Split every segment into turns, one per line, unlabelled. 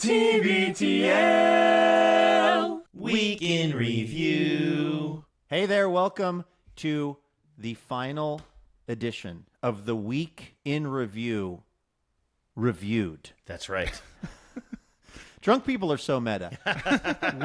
TBTL Week in Review.
Hey there, welcome to the final edition of the Week in Review reviewed.
That's right.
Drunk people are so meta.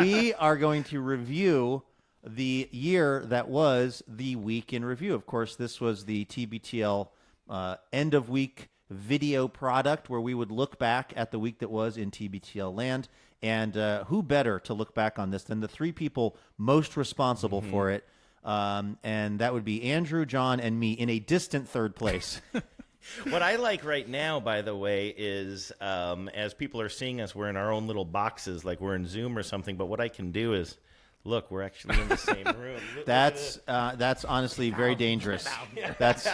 We are going to review the year that was the Week in Review. Of course, this was the TBTL end of week video product where we would look back at the week that was in TBTL land. And who better to look back on this than the three people most responsible for it? And that would be Andrew, John, and me in a distant third place.
What I like right now, by the way, is as people are seeing us, we're in our own little boxes, like we're in Zoom or something. But what I can do is, look, we're actually in the same room.
That's honestly very dangerous. That's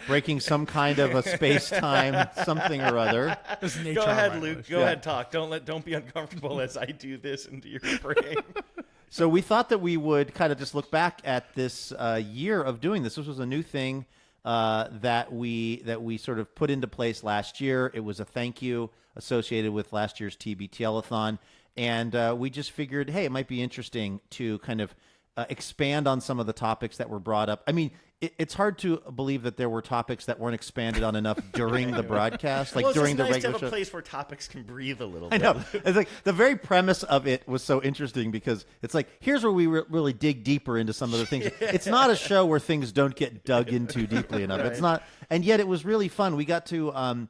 breaking some kind of a space-time something or other.
Go ahead, Luke. Go ahead, talk. Don't be uncomfortable as I do this into your frame.
So we thought that we would kind of just look back at this year of doing this. This was a new thing that we sort of put into place last year. It was a thank you associated with last year's TBTL-a-thon. And we just figured, hey, it might be interesting to kind of expand on some of the topics that were brought up. I mean, it's hard to believe that there were topics that weren't expanded on enough during the broadcast, like during the regular show.
It's nice to have a place where topics can breathe a little
bit. I know. It's like the very premise of it was so interesting because it's like, here's where we really dig deeper into some of the things. Yeah. It's not a show where things don't get dug into deeply enough. Right. It's not, and yet it was really fun. We got to,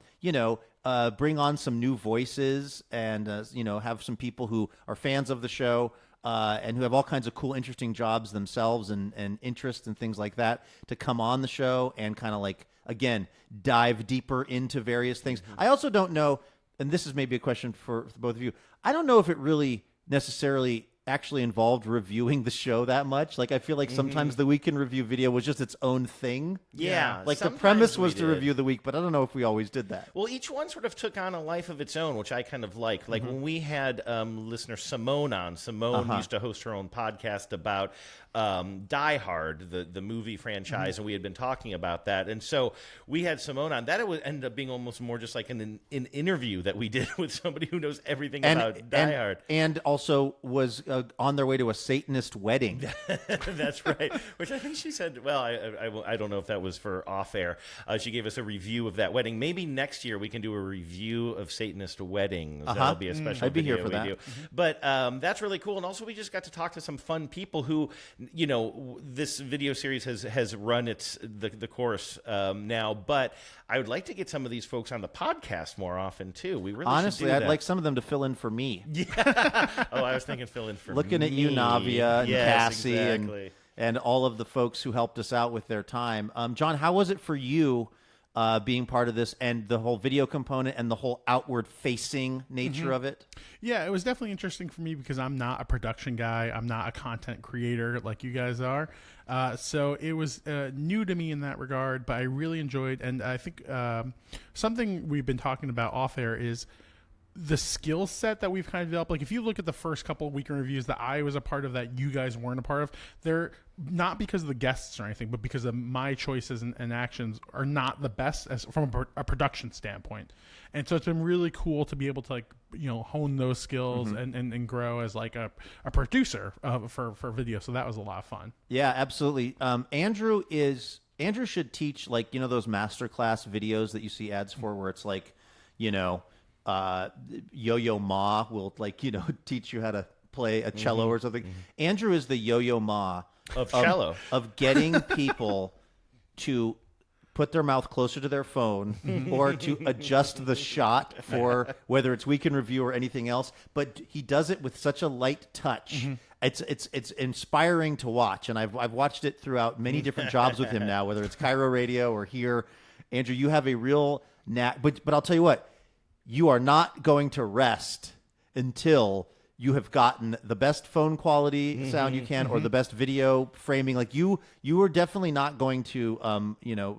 bring on some new voices and, have some people who are fans of the show and who have all kinds of cool, interesting jobs themselves and interests and things like that to come on the show and kind of like, again, dive deeper into various things. Mm-hmm. I also don't know, and this is maybe a question for both of you, I don't know if it really necessarily actually involved reviewing the show that much. Like, I feel like sometimes the Week in Review video was just its own thing.
Yeah.
Like, the premise was to review the week, but I don't know if we always did that.
Well, each one sort of took on a life of its own, which I kind of like. Like, when we had listener Simone on, Simone used to host her own podcast about Die Hard, the movie franchise, and we had been talking about that. And so we had Simone on. That ended up being almost more just like an interview that we did with somebody who knows everything about Die Hard.
And also was on their way to a Satanist wedding.
That's right. Which I think she said, well, I don't know if that was for off air. She gave us a review of that wedding. Maybe next year we can do a review of Satanist weddings. That'll be a special
I'd be
video
here for that.
But that's really cool. And also we just got to talk to some fun people who, this video series has run the course now. But I would like to get some of these folks on the podcast more often, too. We really
honestly,
should do
I'd
that.
like some of them to fill in for me.
Yeah. Oh, I was thinking fill in for
Looking
me.
at you, Navia, and Cassie,
exactly.
and all of the folks who helped us out with their time. John, how was it for you being part of this and the whole video component and the whole outward-facing nature of it?
Yeah, it was definitely interesting for me because I'm not a production guy. I'm not a content creator like you guys are. So it was new to me in that regard, but I really enjoyed. And I think something we've been talking about off air is the skill set that we've kind of developed. Like, if you look at the first couple of week in reviews that I was a part of that you guys weren't a part of, they're not because of the guests or anything, but because of my choices and actions are not the best as from a production standpoint. And so it's been really cool to be able to hone those skills and grow as like a producer for video. So that was a lot of fun.
Yeah, absolutely. Andrew should teach those masterclass videos that you see ads for where it's like, Yo-Yo Ma will teach you how to play a cello or something. Andrew is the Yo-Yo Ma
of cello,
of getting people to put their mouth closer to their phone or to adjust the shot for whether it's Week in Review or anything else. But he does it with such a light touch. It's inspiring to watch, and I've watched it throughout many different jobs with him now, whether it's Cairo Radio or here. Andrew, you have a real knack, but I'll tell you what. You are not going to rest until you have gotten the best phone quality sound you can or the best video framing. Like you are definitely not going to,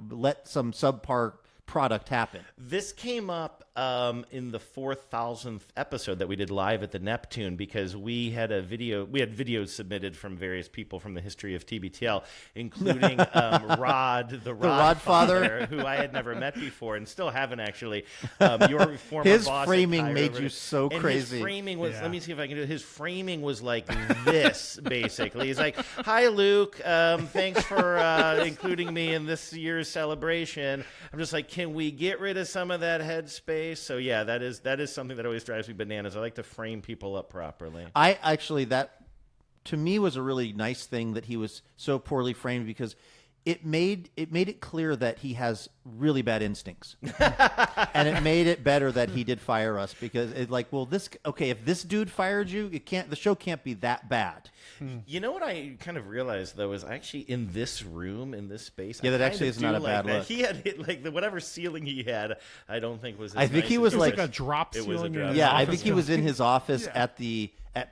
let some subpar product happen.
This came up in the 4,000th episode that we did live at the Neptune, because we had videos submitted from various people from the history of TBTL, including Rod, the Rod Father, who I had never met before and still haven't actually. Your former
his
boss
framing made you so
and
crazy.
His framing was, let me see if I can do it. His framing was like this, basically. He's like, "Hi, Luke. Thanks for including me in this year's celebration." I'm just like, can we get rid of some of that headspace? So yeah, that is something that always drives me bananas. I like to frame people up properly.
I actually, that to me was a really nice thing that he was so poorly framed, because it made it clear that he has really bad instincts, and it made it better that he did fire us, because it if this dude fired you, the show can't be that bad.
You know what I kind of realized though is actually in this room, in this space,
that actually is not a bad look.
He had hit whatever ceiling he had. I don't think was.
I think he was
like a drop ceiling.
Yeah, I think he was in his office at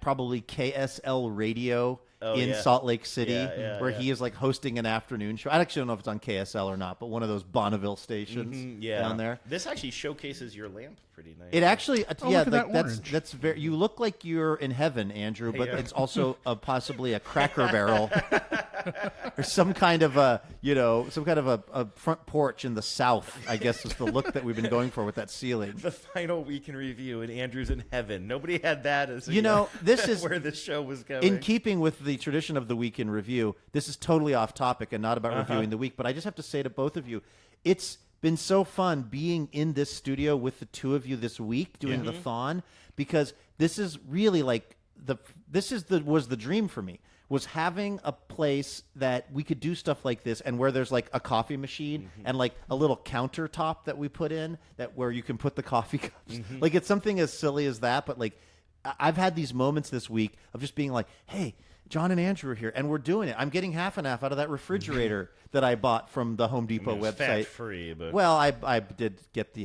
probably KSL Radio in Salt Lake City, where he is like hosting an afternoon show. I actually don't know if it's on KSL or not, but one of those Bonneville stations down there.
This actually showcases your lamp pretty nice.
It actually,
that's
very. You look like you're in heaven, Andrew, but it's also possibly a Cracker Barrel or some kind of a front porch in the South. I guess is the look that we've been going for with that ceiling.
The final week in review, and Andrew's in heaven. Nobody had that as
this is
where this show was going.
In keeping with the tradition of the week in review, this is totally off topic and not about reviewing the week, but I just have to say to both of you, it's been so fun being in this studio with the two of you this week doing the thon, because this is really like was the dream for me, was having a place that we could do stuff like this, and where there's like a coffee machine and like a little countertop that we put in where you can put the coffee cups. Like, it's something as silly as that, but like I've had these moments this week of just being like, hey, John and Andrew are here, and we're doing it. I'm getting half and half out of that refrigerator that I bought from the Home Depot website.
Fat-free, but
well, I did get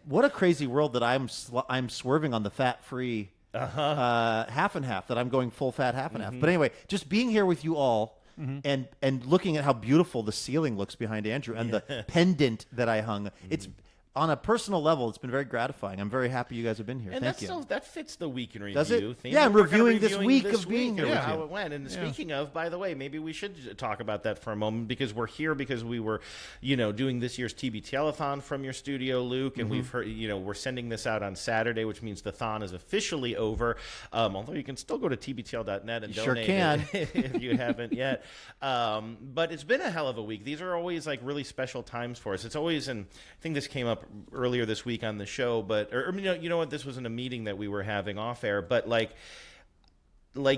what a crazy world that I'm swerving on the fat-free half and half, that I'm going full fat half and half. But anyway, just being here with you all and looking at how beautiful the ceiling looks behind Andrew and the pendant that I hung. It's on a personal level, it's been very gratifying. I'm very happy you guys have been here.
And
Thank you.
That fits the week in review.
Does it?
Theme.
Yeah, I'm
We're kinda
reviewing this week of being here with
how
you.
it went. And speaking of, by the way, maybe we should talk about that for a moment, because we're here because we were, doing this year's TBTL-a-thon from your studio, Luke, and we've heard, we're sending this out on Saturday, which means the thon is officially over. Although you can still go to tbtl.net and donate if you haven't yet. But it's been a hell of a week. These are always like really special times for us. It's always, and I think this came up earlier this week on the show, but you know what, this was in a meeting that we were having off air, but like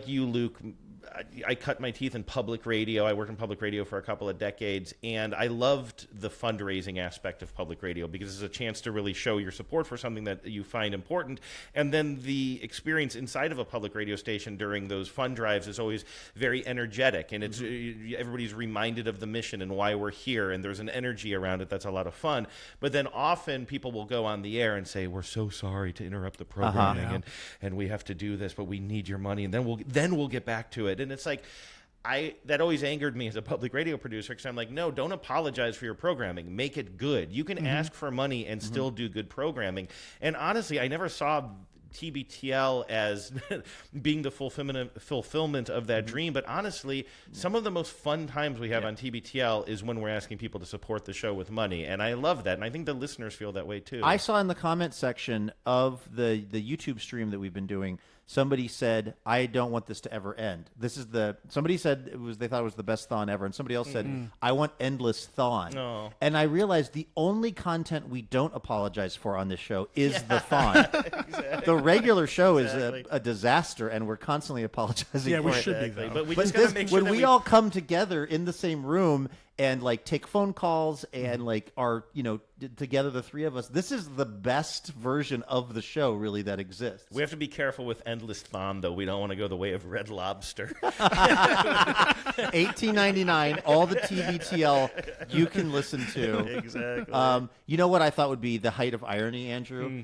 you, Luke, I cut my teeth in public radio. I worked in public radio for a couple of decades, and I loved the fundraising aspect of public radio, because it's a chance to really show your support for something that you find important. And then the experience inside of a public radio station during those fund drives is always very energetic, and it's everybody's reminded of the mission and why we're here, and there's an energy around it that's a lot of fun. But then often people will go on the air and say, "We're so sorry to interrupt the programming, and we have to do this, but we need your money, and then we'll get back to it." And it's like, that always angered me as a public radio producer, because I'm like, no, don't apologize for your programming. Make it good. You can ask for money and still do good programming. And honestly, I never saw TBTL as being the fulfillment of that dream. But honestly, some of the most fun times we have on TBTL is when we're asking people to support the show with money. And I love that. And I think the listeners feel that way too.
I saw in the comment section of the YouTube stream that we've been doing, somebody said, "I don't want this to ever end." Somebody said they thought it was the best thon ever, and somebody else said, "I want endless thon."
Oh.
And I realized the only content we don't apologize for on this show is the thon.
Exactly.
The regular show is a disaster, and we're constantly apologizing for it.
we should be, though.
But we just got to make sure
when
that
we all come together in the same room and like take phone calls and like are together, the three of us, this is the best version of the show really that exists.
We have to be careful with endless thon, though. We don't want to go the way of Red Lobster.
$18.99, all the TBTL you can listen to.
Exactly.
You know what I thought would be the height of irony, Andrew?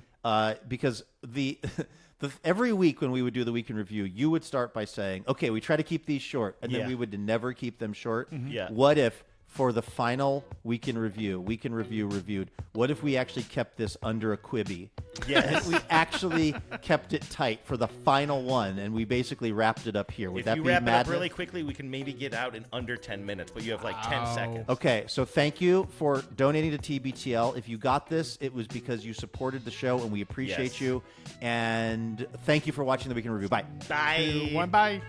Because every week when we would do the Week in Review, you would start by saying, "Okay, we try to keep these short," and then we would never keep them short.
Yeah.
What if for the final Week in Review reviewed. What if we actually kept this under a Quibi?
Yes.
We actually kept it tight for the final one, and we basically wrapped it up here. Would
If
that
you
be
wrap it
madness?
up really quickly, we can maybe get out in under 10 minutes, but you have like 10 seconds.
Okay, so thank you for donating to TBTL. If you got this, it was because you supported the show, and we appreciate
Yes.
you. And thank you for watching the Week in Review. Bye.
Bye.
2, 1, bye.